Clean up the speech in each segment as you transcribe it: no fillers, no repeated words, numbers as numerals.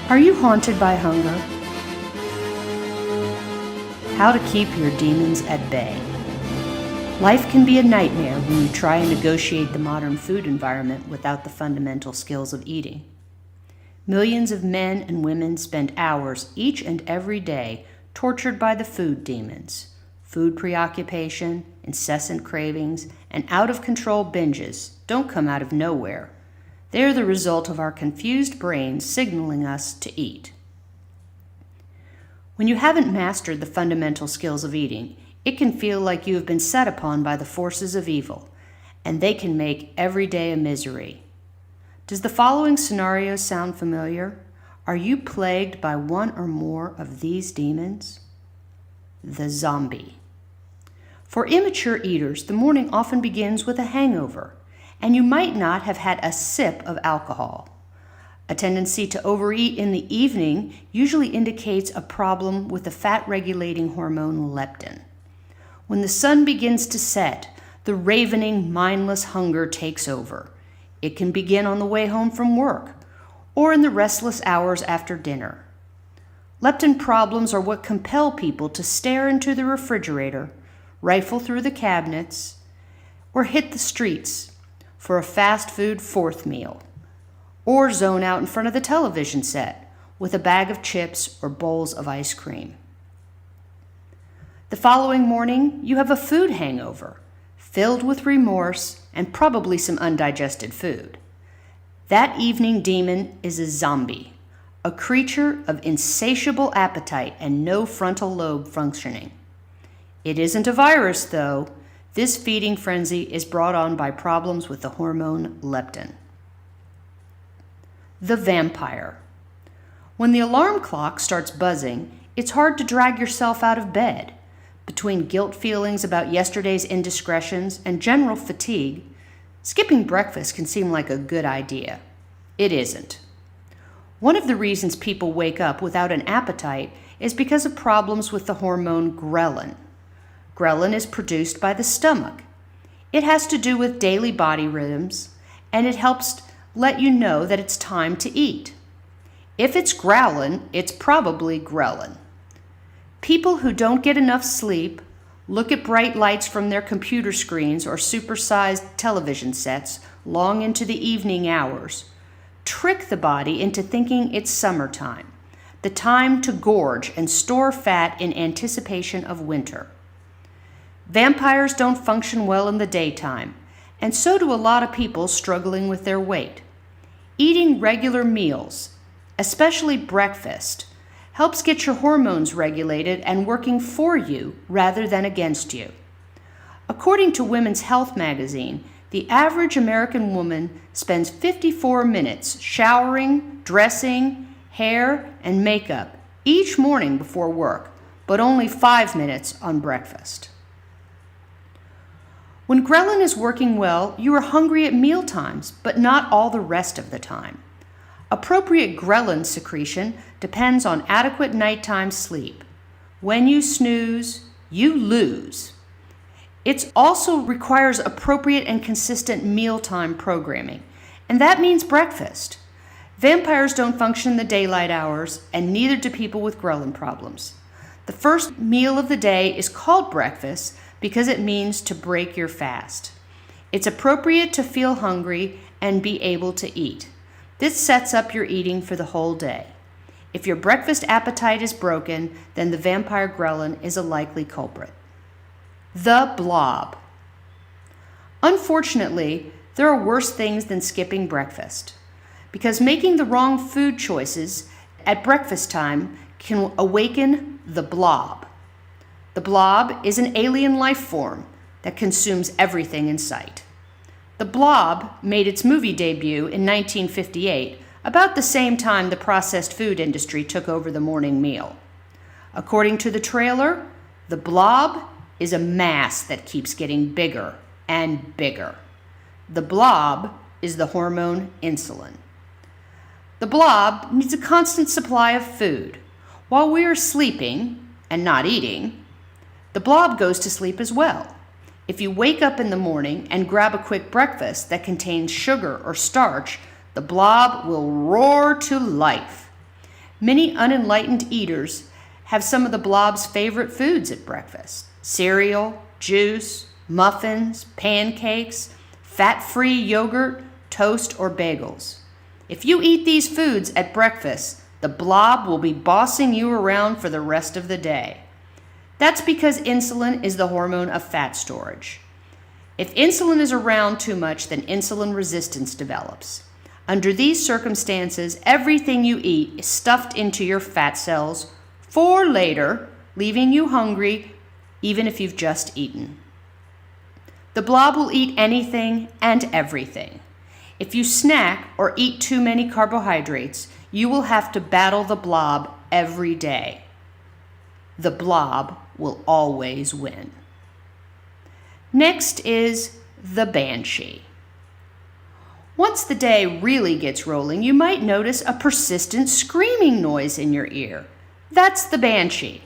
Are you haunted by hunger? How to keep your demons at bay. Life can be a nightmare when you try and negotiate the modern food environment without the fundamental skills of eating. Millions of men and women spend hours each and every day tortured by the food demons. Food preoccupation, incessant cravings, and out-of-control binges don't come out of nowhere. They're the result of our confused brains signaling us to eat. When you haven't mastered the fundamental skills of eating, it can feel like you have been set upon by the forces of evil, and they can make every day a misery. Does the following scenario sound familiar? Are you plagued by one or more of these demons? The zombie. For immature eaters, the morning often begins with a hangover, and you might not have had a sip of alcohol. A tendency to overeat in the evening usually indicates a problem with the fat-regulating hormone leptin. When the sun begins to set, the ravening, mindless hunger takes over. It can begin on the way home from work or in the restless hours after dinner. Leptin problems are what compel people to stare into the refrigerator, rifle through the cabinets, or hit the streets for a fast food fourth meal, or zone out in front of the television set with a bag of chips or bowls of ice cream. The following morning, you have a food hangover, filled with remorse and probably some undigested food. That evening demon is a zombie, a creature of insatiable appetite and no frontal lobe functioning. It isn't a virus, though. This feeding frenzy is brought on by problems with the hormone leptin. The vampire. When the alarm clock starts buzzing, it's hard to drag yourself out of bed. Between guilt feelings about yesterday's indiscretions and general fatigue, skipping breakfast can seem like a good idea. It isn't. One of the reasons people wake up without an appetite is because of problems with the hormone ghrelin. Ghrelin is produced by the stomach. It has to do with daily body rhythms, and it helps let you know that it's time to eat. If it's growlin', it's probably ghrelin. People who don't get enough sleep, look at bright lights from their computer screens or supersized television sets long into the evening hours, trick the body into thinking it's summertime, the time to gorge and store fat in anticipation of winter. Vampires don't function well in the daytime, and so do a lot of people struggling with their weight. Eating regular meals, especially breakfast, helps get your hormones regulated and working for you rather than against you. According to Women's Health magazine, the average American woman spends 54 minutes showering, dressing, hair, and makeup each morning before work, but only 5 minutes on breakfast. When ghrelin is working well, you are hungry at meal times, but not all the rest of the time. Appropriate ghrelin secretion depends on adequate nighttime sleep. When you snooze, you lose. It also requires appropriate and consistent mealtime programming, and that means breakfast. Vampires don't function in the daylight hours, and neither do people with ghrelin problems. The first meal of the day is called breakfast because it means to break your fast. It's appropriate to feel hungry and be able to eat. This sets up your eating for the whole day. If your breakfast appetite is broken, then the vampire ghrelin is a likely culprit. The blob. Unfortunately, there are worse things than skipping breakfast, because making the wrong food choices at breakfast time can awaken the blob. The blob is an alien life form that consumes everything in sight. The Blob made its movie debut in 1958, about the same time the processed food industry took over the morning meal. According to the trailer, the Blob is a mass that keeps getting bigger and bigger. The Blob is the hormone insulin. The Blob needs a constant supply of food. While we are sleeping and not eating, the Blob goes to sleep as well. If you wake up in the morning and grab a quick breakfast that contains sugar or starch, the Blob will roar to life. Many unenlightened eaters have some of the blob's favorite foods at breakfast: cereal, juice, muffins, pancakes, fat-free yogurt, toast, or bagels. If you eat these foods at breakfast, the blob will be bossing you around for the rest of the day. That's because insulin is the hormone of fat storage. If insulin is around too much, then insulin resistance develops. Under these circumstances, everything you eat is stuffed into your fat cells for later, leaving you hungry even if you've just eaten. The blob will eat anything and everything. If you snack or eat too many carbohydrates, you will have to battle the blob every day. The blob will always win. Next is the banshee. Once the day really gets rolling, you might notice a persistent screaming noise in your ear. That's the banshee.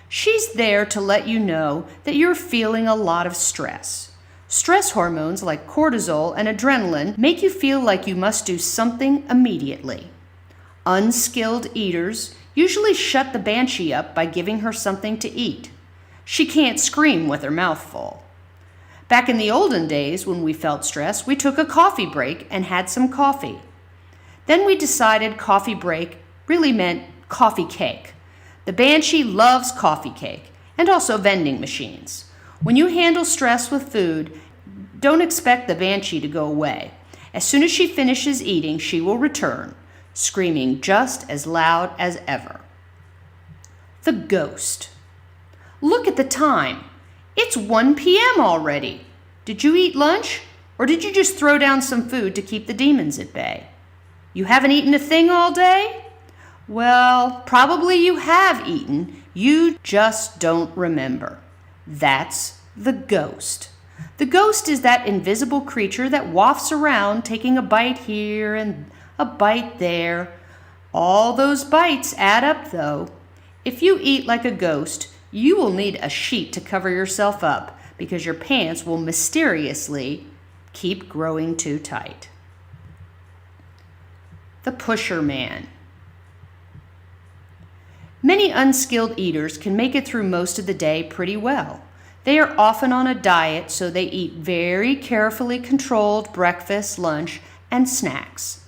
She's there to let you know that you're feeling a lot of stress. Stress hormones like cortisol and adrenaline make you feel like you must do something immediately. Unskilled eaters usually shut the banshee up by giving her something to eat. She can't scream with her mouth full. Back in the olden days, when we felt stress, we took a coffee break and had some coffee. Then we decided coffee break really meant coffee cake. The banshee loves coffee cake and also vending machines. When you handle stress with food, don't expect the banshee to go away. As soon as she finishes eating, she will return, screaming just as loud as ever. The ghost. Look at the time. It's 1 p.m. already. Did you eat lunch, or did you just throw down some food to keep the demons at bay? You haven't eaten a thing all day? Well, probably you have eaten. You just don't remember. That's the ghost. The ghost is that invisible creature that wafts around, taking a bite here and a bite there. All those bites add up, though. If you eat like a ghost, you will need a sheet to cover yourself up because your pants will mysteriously keep growing too tight. The pusher man. Many unskilled eaters can make it through most of the day pretty well. They are often on a diet, so they eat very carefully controlled breakfast, lunch, and snacks.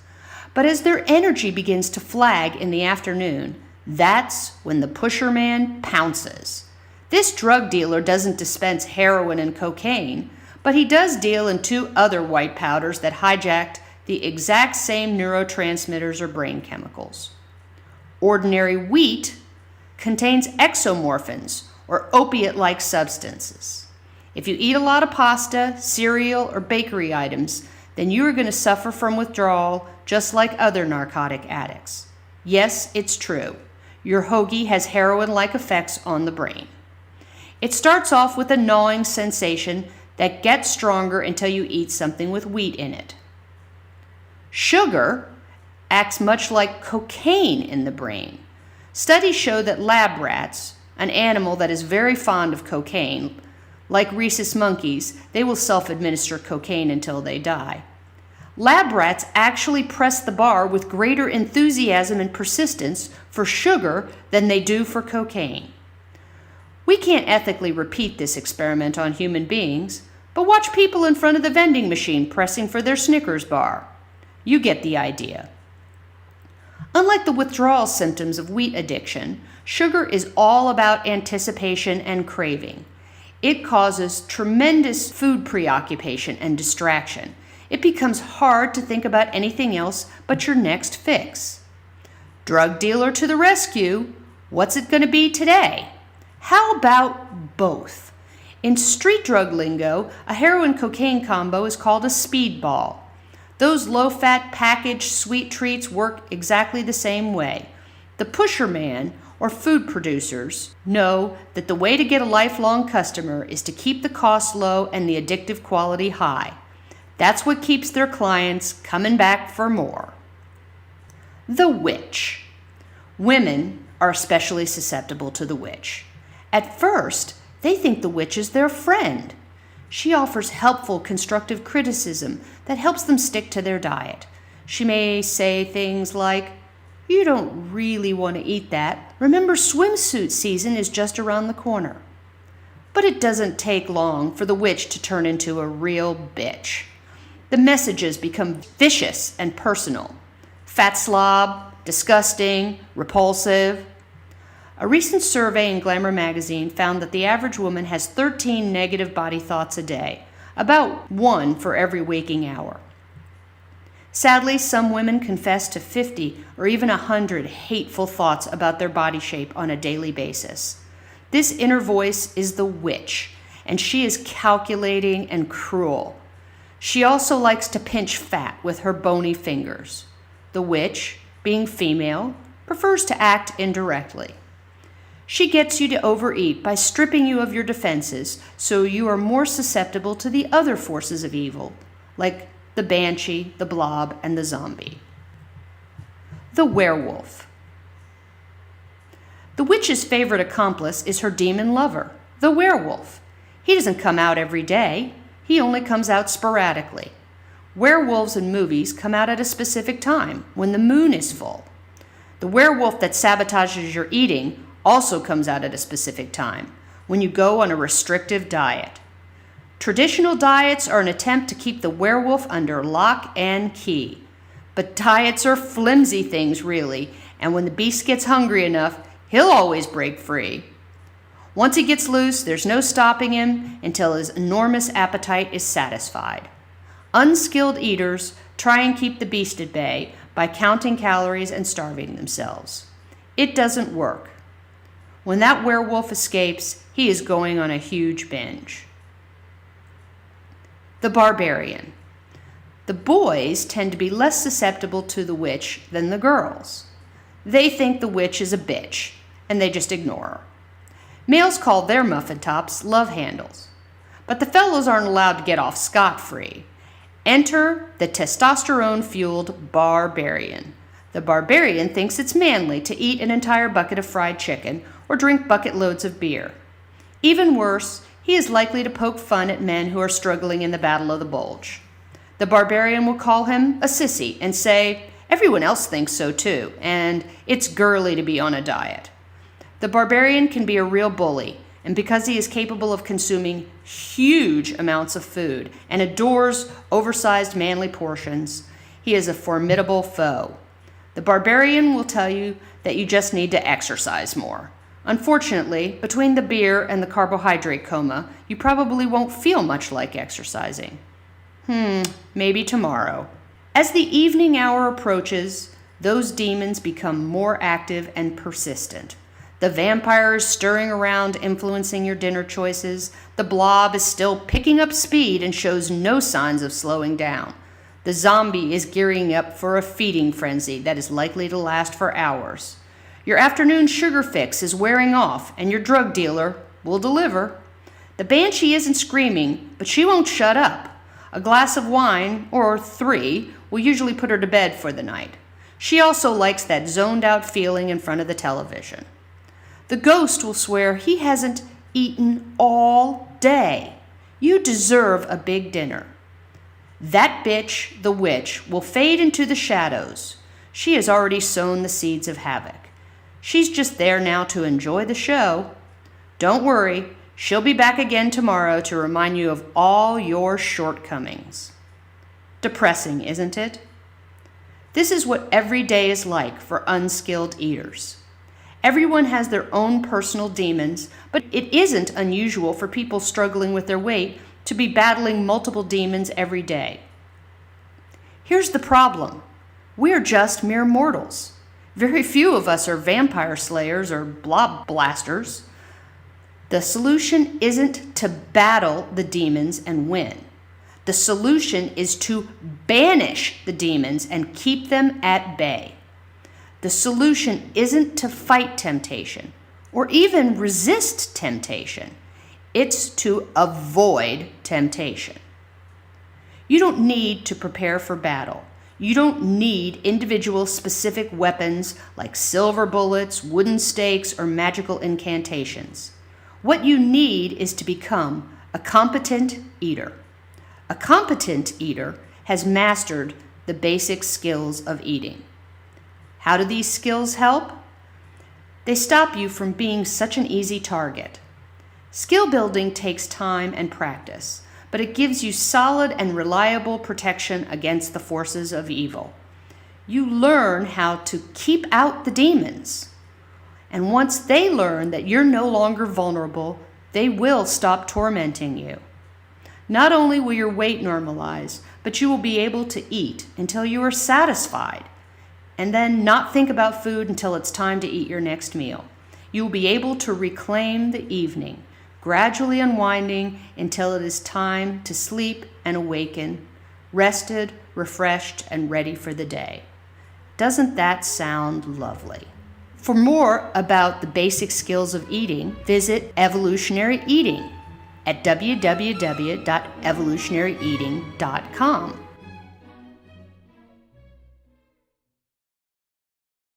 But as their energy begins to flag in the afternoon, that's when the pusher man pounces. This drug dealer doesn't dispense heroin and cocaine, but he does deal in 2 other white powders that hijacked the exact same neurotransmitters or brain chemicals. Ordinary wheat contains exomorphins, or opiate-like substances. If you eat a lot of pasta, cereal, or bakery items, then you are going to suffer from withdrawal just like other narcotic addicts. Yes, it's true. Your hoagie has heroin-like effects on the brain. It starts off with a gnawing sensation that gets stronger until you eat something with wheat in it. Sugar acts much like cocaine in the brain. Studies show that lab rats, an animal that is very fond of cocaine, like rhesus monkeys, they will self-administer cocaine until they die. Lab rats actually press the bar with greater enthusiasm and persistence for sugar than they do for cocaine. We can't ethically repeat this experiment on human beings, but watch people in front of the vending machine pressing for their Snickers bar. You get the idea. Unlike the withdrawal symptoms of wheat addiction, sugar is all about anticipation and craving. It causes tremendous food preoccupation and distraction. It becomes hard to think about anything else but your next fix. Drug dealer to the rescue. What's it going to be today? How about both? In street drug lingo, a heroin-cocaine combo is called a speedball. Those low-fat packaged sweet treats work exactly the same way. The pusher man, or food producers, know that the way to get a lifelong customer is to keep the cost low and the addictive quality high. That's what keeps their clients coming back for more. The witch. Women are especially susceptible to the witch. At first, they think the witch is their friend. She offers helpful, constructive criticism that helps them stick to their diet. She may say things like, You don't really want to eat that. Remember, swimsuit season is just around the corner. But it doesn't take long for the witch to turn into a real bitch. The messages become vicious and personal. Fat slob, disgusting, repulsive. A recent survey in Glamour magazine found that the average woman has 13 negative body thoughts a day, about 1 for every waking hour. Sadly, some women confess to 50 or even 100 hateful thoughts about their body shape on a daily basis. This inner voice is the witch, and she is calculating and cruel. She also likes to pinch fat with her bony fingers. The witch, being female, prefers to act indirectly. She gets you to overeat by stripping you of your defenses so you are more susceptible to the other forces of evil, like the banshee, the blob, and the zombie. The werewolf. The witch's favorite accomplice is her demon lover, the werewolf. He doesn't come out every day. He only comes out sporadically. Werewolves in movies come out at a specific time, when the moon is full. The werewolf that sabotages your eating also comes out at a specific time, when you go on a restrictive diet. Traditional diets are an attempt to keep the werewolf under lock and key. But diets are flimsy things, really, and when the beast gets hungry enough, he'll always break free. Once he gets loose, there's no stopping him until his enormous appetite is satisfied. Unskilled eaters try and keep the beast at bay by counting calories and starving themselves. It doesn't work. When that werewolf escapes, he is going on a huge binge. The barbarian. The boys tend to be less susceptible to the witch than the girls. They think the witch is a bitch, and they just ignore her. Males call their muffin tops love handles. But the fellows aren't allowed to get off scot-free. Enter the testosterone-fueled barbarian. The barbarian thinks it's manly to eat an entire bucket of fried chicken or drink bucket loads of beer. Even worse, he is likely to poke fun at men who are struggling in the battle of the bulge. The barbarian will call him a sissy and say, everyone else thinks so too, and it's girly to be on a diet. The barbarian can be a real bully, and because he is capable of consuming huge amounts of food and adores oversized manly portions, he is a formidable foe. The barbarian will tell you that you just need to exercise more. Unfortunately, between the beer and the carbohydrate coma, you probably won't feel much like exercising. Maybe tomorrow. As the evening hour approaches, those demons become more active and persistent. The vampire is stirring around, influencing your dinner choices. The blob is still picking up speed and shows no signs of slowing down. The zombie is gearing up for a feeding frenzy that is likely to last for hours. Your afternoon sugar fix is wearing off, and your drug dealer will deliver. The banshee isn't screaming, but she won't shut up. A glass of wine, or 3, will usually put her to bed for the night. She also likes that zoned-out feeling in front of the television. The ghost will swear he hasn't eaten all day. You deserve a big dinner. That bitch, the witch, will fade into the shadows. She has already sown the seeds of havoc. She's just there now to enjoy the show. Don't worry, she'll be back again tomorrow to remind you of all your shortcomings. Depressing, isn't it? This is what every day is like for unskilled eaters. Everyone has their own personal demons, but it isn't unusual for people struggling with their weight to be battling multiple demons every day. Here's the problem. We're just mere mortals. Very few of us are vampire slayers or blob blasters. The solution isn't to battle the demons and win. The solution is to banish the demons and keep them at bay. The solution isn't to fight temptation or even resist temptation. It's to avoid temptation. You don't need to prepare for battle. You don't need individual specific weapons like silver bullets, wooden stakes, or magical incantations. What you need is to become a competent eater. A competent eater has mastered the basic skills of eating. How do these skills help? They stop you from being such an easy target. Skill building takes time and practice, but it gives you solid and reliable protection against the forces of evil. You learn how to keep out the demons. And once they learn that you're no longer vulnerable, they will stop tormenting you. Not only will your weight normalize, but you will be able to eat until you are satisfied, and then not think about food until it's time to eat your next meal. You will be able to reclaim the evening, gradually unwinding until it is time to sleep and awaken, rested, refreshed, and ready for the day. Doesn't that sound lovely? For more about the basic skills of eating, visit Evolutionary Eating at www.evolutionaryeating.com.